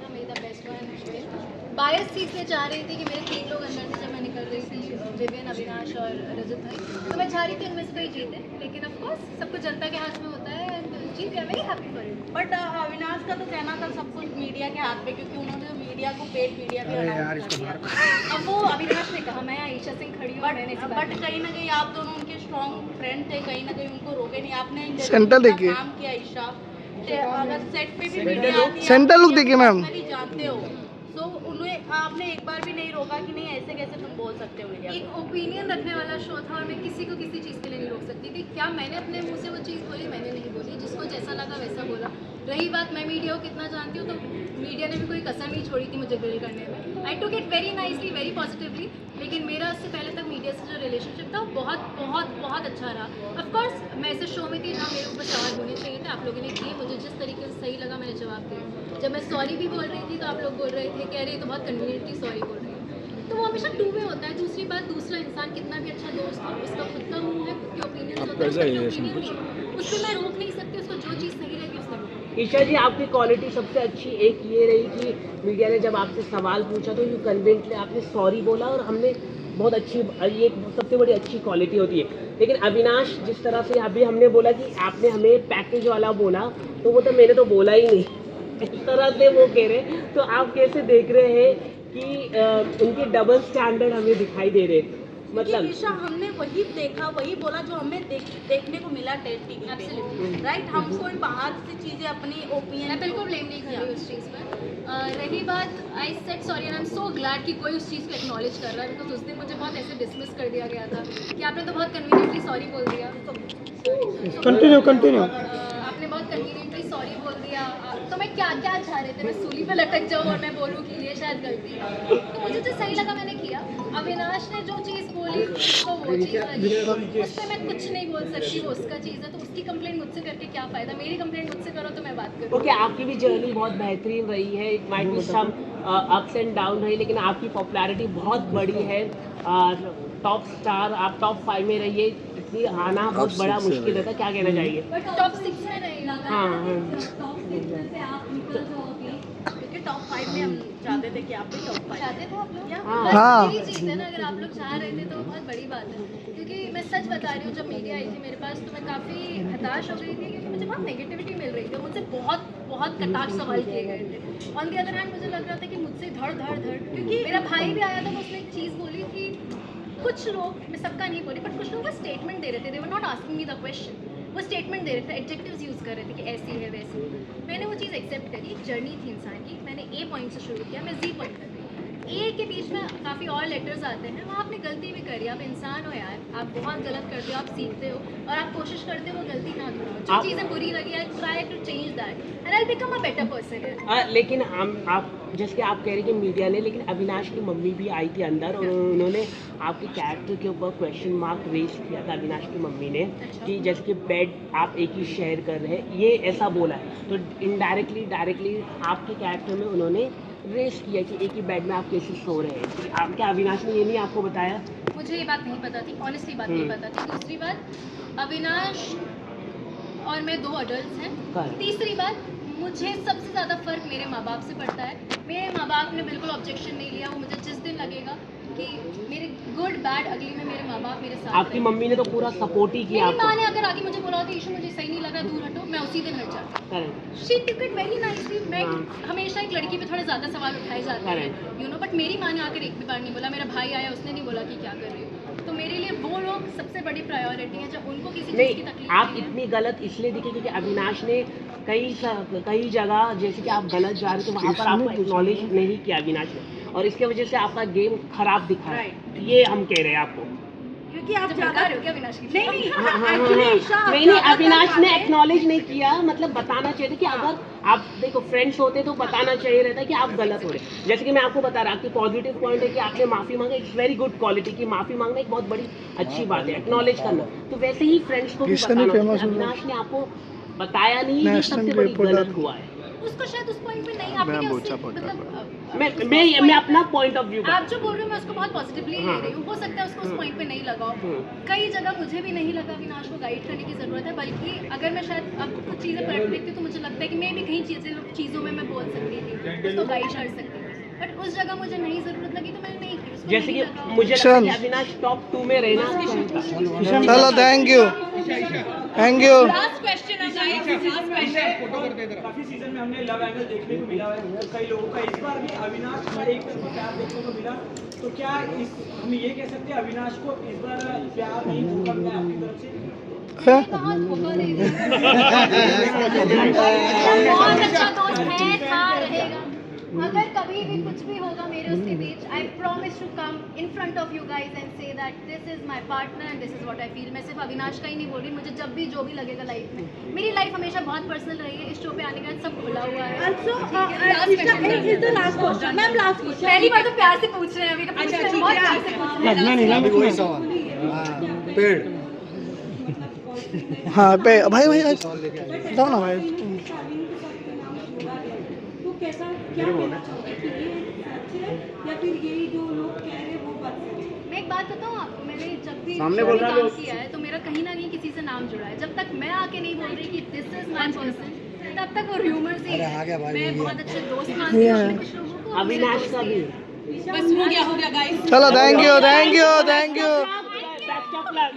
था, मे the best one. बायस चीज़ में चाह रही थी कि मेरे 3 लोग अंदर थे जब मैं निकल रही थी, विवेन, अविनाश और रजत भाई, तो मैं चाह रही थी उनमें से कोई जीते, लेकिन ऑफ कोर्स सब कुछ जनता के हाथ में होता है एंड जीत गया, very happy for it. But Avinash का तो कहना था सब कुछ मीडिया के हाथ पे, क्योंकि उन्होंने मीडिया को पेड मीडिया भी अनाउंस कर दिया। अब वो अविनाश ने कहा, मैं आयशा सिंह खड़ी हूँ, मैंने इसी बात बट कहीं ना कहीं आप दोनों उनके स्ट्रॉन्ग फ्रेंड थे, कहीं ना कहीं उनको रोके नहीं आपने। सेंटर देखिए, काम किया ईशा, अगर सेट पे भी मीडिया आती है, सेंटर लुक देखिए मैम, जानते हो, तो उन्हें आपने एक बार भी नहीं रोका कि नहीं ऐसे कैसे तुम बोल सकते हो मीडिया। एक ओपिनियन रखने वाला शो था और मैं किसी को किसी चीज़ के लिए नहीं रोक सकती थी। क्या मैंने अपने मुंह से वो चीज़ बोली? मैंने नहीं बोली, जिसको जैसा लगा वैसा बोला। रही बात मैं मीडिया को कितना जानती हूँ, तो मीडिया ने भी कोई कसर नहीं छोड़ी थी मुझे ग्रिल करने में। I took it very nicely, very positively, लेकिन मेरा उससे पहले तक मीडिया से जो रिलेशनशिप था वो बहुत बहुत बहुत अच्छा रहा। ऑफकोर्स मैं ऐसे शो में थी जहाँ मेरे ऊपर सवाल होने चाहिए थे, आप लोगों ने किए, मुझे जिस तरीके से सही लगा मैंने जवाब दिया। जब मैं सॉरी भी बोल रही थी तो आप लोग बोल रहे थे, कह रहे तो बहुत कन्वीनियंटली सॉरी बोल रही है, तो वो हमेशा टू वे होता है। दूसरी बात, दूसरा इंसान कितना भी अच्छा दोस्त हो, उसका खुद का मुंह है, खुद के ओपिनियन होता है, उस पर मैं रोक नहीं सकती, उसको जो चीज़ सही रहेगी उसको। ईशा जी, आपकी क्वालिटी सबसे अच्छी एक ये रही कि मीडिया ने जब आपसे सवाल पूछा तो यू कन्विंसली आपने सॉरी बोला, और हमने बहुत अच्छी, ये सबसे बड़ी अच्छी क्वालिटी होती है। लेकिन अविनाश, जिस तरह से अभी हमने बोला कि आपने हमें पैकेज वाला बोला, तो वो तो मैंने तो बोला ही नहीं, इस तरह से वो कह रहे, तो आप कैसे देख रहे हैं कि उनके डबल स्टैंडर्ड हमें दिखाई दे रहे हैं? मतलब ईशा, हमने वही देखा, वही बोला जो हमें देखने को मिला टेस्ट टीवी पे, राइट। हम कोई बाहर से चीजें अपनी ओपिनियन, मैं बिल्कुल ब्लेम नहीं कर रही उस चीज़ पर। रही बात, I said sorry and I am so glad कि कोई उस चीज़ को एक्नॉलेज कर रहा है, बिकॉज उस दिन मुझे बहुत ऐसे डिसमिस कर दिया गया था कि आपने तो बहुत कन्वीनियंटली सॉरी बोल दिया। कंटिन्यू आपने बहुत कन्वीनियंटली सॉरी बोल दिया, तो मैं क्या क्या चाह रहे थे, मैं सूली पे लटक जाऊँ और मैं बोलूँ कि ये शायद गलती है? तो मुझे जो सही लगा मैंने किया। अविनाश ने जो चीज़ बोली उसको वो चीज़ लगी, उस पर मैं कुछ नहीं बोल सकती, वो उसका चीज़ है, तो उसकी कंप्लेंट मुझसे करके क्या फ़ायदा? मेरी कंप्लेंट मुझसे करो तो मैं बात करूँ। ओके, आपकी भी जर्नी बहुत बेहतरीन रही है, it might be some ups and down रही, लेकिन आपकी पॉपुलैरिटी बहुत बड़ी है, टॉप स्टार, आप टॉप 5 में रहिए, इतनी आना बहुत बड़ा मुश्किल होता है, क्या कहना चाहिए? बट टॉप 6 में रहेगा। हाँ, टॉप 6 में से आप निकल जाओगे, क्योंकि टॉप 5 में हम चाहते थे कि आप भी टॉप 5 चाहते थे आप लोग? हाँ। बस यही चीज़ है ना, अगर आप लोग चाह रहे थे तो बहुत बड़ी बात है। क्योंकि मैं सच बता रही हूँ, जब मीडिया आई थी मेरे पास तो मैं काफ़ी हताश हो गई थी, क्योंकि मुझे बहुत नेगेटिविटी मिल रही थी, मुझसे बहुत बहुत कटाक्ष सवाल किए गए थे। ऑन द अदर हैंड मुझे लग रहा था कि मुझसे धड़ धड़ धड़, क्योंकि मेरा भाई भी आया था तो उसने एक चीज़ बोली कि कुछ लोग, मैं सबका नहीं बोली, बट कुछ लोग स्टेटमेंट दे रहे थे, they were not asking me the question, वो स्टेटमेंट दे रहे थे, एडजेक्टिव्स यूज़ कर रहे थे कि ऐसी है वैसी है। मैंने वो चीज़ एक्सेप्ट करी, एक जर्नी थी इंसान की, मैंने ए पॉइंट से शुरू किया, मैं जी पॉइंट तक गई। ए के बीच में काफ़ी और लेटर्स आते हैं, वहाँ आपने गलती भी करी, आप इंसान हो यार, आप बहुत गलत करते हो, आप सीखते हो और आप कोशिश करते हो वो गलती ना दोहराओ। जो चीज़ें बुरी लगी, I try to change that and I become a better person. लेकिन आप जैसे कि आप कह रहे हैं कि मीडिया ने, लेकिन अविनाश की मम्मी भी आई थी अंदर, और उन्होंने आपके कैरेक्टर के ऊपर क्वेश्चन मार्क रेज किया था, अविनाश की मम्मी ने, कि जैसे कि बेड आप एक ही शेयर कर रहे हैं, ये ऐसा बोला है, तो इनडायरेक्टली डायरेक्टली आपके कैरेक्टर में उन्होंने रेस किया कि एक ही बेड में आप कैसे सो रहे हैं, तो आप क्या अविनाश ने ये नहीं आपको बताया? मुझे ये बात नहीं पता थी, ऑनेस्टली बात नहीं पता थी। दूसरी बात, अविनाश और मैं 2 अडल्ट हैं। तीसरी बात, मुझे सबसे ज़्यादा फ़र्क मेरे माँ बाप से पड़ता है। मेरे माँ बाप ने बिल्कुल ऑब्जेक्शन नहीं लिया, वो मुझे जिस दिन लगेगा कि मेरे गुड बैड अगली में मेरे माँ बाप मेरे साथ आपकी मम्मी ने तो पूरा सपोर्ट ही किया मेरी आपको। माँ ने अगर आगे मुझे बोला होता इशू मुझे सही नहीं लगा, दूर हटो, मैं उसी दिन हट जाती। Correct. She took it very nicely. मैं हमेशा एक लड़की पे थोड़े ज़्यादा सवाल उठाए जाते हैं, यू नो, बट मेरी माँ ने आकर एक भी बार नहीं बोला। मेरा भाई आया, उसने नहीं बोला कि क्या कर रही हो, तो मेरे लिए वो लोग सबसे बड़ी प्रायोरिटी है, जब उनको किसी चीज़ की तकलीफ आप इतनी गलत इसलिए दिखे क्योंकि अविनाश ने कई जगह, जैसे कि आप गलत जा रहे थे, वहाँ पर आपको एक्नॉलेज नहीं किया अविनाश ने, और इसके वजह से आपका गेम खराब दिखा है, ये हम कह रहे हैं आपको, क्योंकि आप भड़का रहे हो क्या अविनाश की? नहीं, नहीं, अविनाश ने एक्नॉलेज नहीं किया, मतलब बताना चाहिए था कि अगर आप देखो फ्रेंड्स होते तो बताना चाहिए रहता कि आप गलत हो रहे। जैसे कि मैं आपको बता रहा, आपकी पॉजिटिव पॉइंट है कि आपने माफ़ी मांगा, इट्स वेरी गुड क्वालिटी की माफ़ी मांगना एक बहुत बड़ी अच्छी बात है, एक्नॉलेज करना, तो वैसे ही फ्रेंड्स को भी बताना चाहिए। अविनाश ने आपको बताया नहीं, ये सबसे बड़ी गलत हुआ है। उसको शायद उस पॉइंट पे नहीं आपने क्या उससे मतलब मैं अपना पॉइंट ऑफ व्यू आप जो बोल रहे हो मैं उसको बहुत पॉजिटिवली ले रही हूँ, हो सकता है उसको उस पॉइंट पे नहीं लगा हो। कई जगह मुझे भी नहीं लगा अविनाश को गाइड करने की ज़रूरत है, बल्कि अगर मैं शायद अब कुछ चीज़ें करेक्ट देखती हूँ तो मुझे लगता है कि मैं भी कहीं चीज़ों में मैं बोल सकती थी, उसको गाइड कर सकती थी, बट उस जगह मुझे नहीं ज़रूरत लगी तो मैंने नहीं की, उसको जैसे नहीं कि लगा। मुझे लगता है कि अविनाश टॉप 2 में रहना चाहता। चलो thank you thank you. Last question है गाइस, लास्ट क्वेश्चन। काफी सीजन में हमने लव एंगल देखने को मिला है कई लोगों का, इस बार भी अविनाश का एक तरफा प्यार देखने को मिला, तो क्या हम ये कह सकते हैं अविनाश को इस बार प्यार नहीं धोखा मिला आपकी तरफ से? बहुत धोखा दे दिया। बहुत अच्छा दोस्त है, था, रहेगा। अगर कभी भी कुछ भी होगा मेरे उसके बीच, I promise to come in front of you guys and say that this is my partner and this is what I feel. मैं सिर्फ अविनाश का ही नहीं बोल रही, मुझे जब भी जो भी लगेगा लाइफ में, मेरी लाइफ हमेशा बहुत पर्सनल रही है, इस शो पे आने के बाद सब खुला हुआ है। Is the last question ma'am, last question. पहली बार तो प्यार से पूछ रहे हैं, अभी का पूछ रहे हैं, बहुत प्यार से पूछ रहे हैं। वही सवाल पेड़। हाँ पे भाई भाई बताओ ना भाई। तो कैसा क्या कहना चाहोगे कि ये सच है या फिर यही जो लोग कह रहे हैं वो बात सच है? मैं एक बात बताऊँ आपको, मैंने जब भी सामने show बोल में रहा काम है। किया है तो मेरा कहीं ना कहीं किसी से नाम जुड़ा है। जब तक मैं आके नहीं बोल रही कि दिस इज माय पर्सन, तब तक वो र्यूमर्स ही है। मैं बहुत अच्छे दोस्त मानती हूँ अपने कुछ लोगों को, अविनाश का भी बस हो गया गाइस। चलो thank you thank you thank you. Best of luck.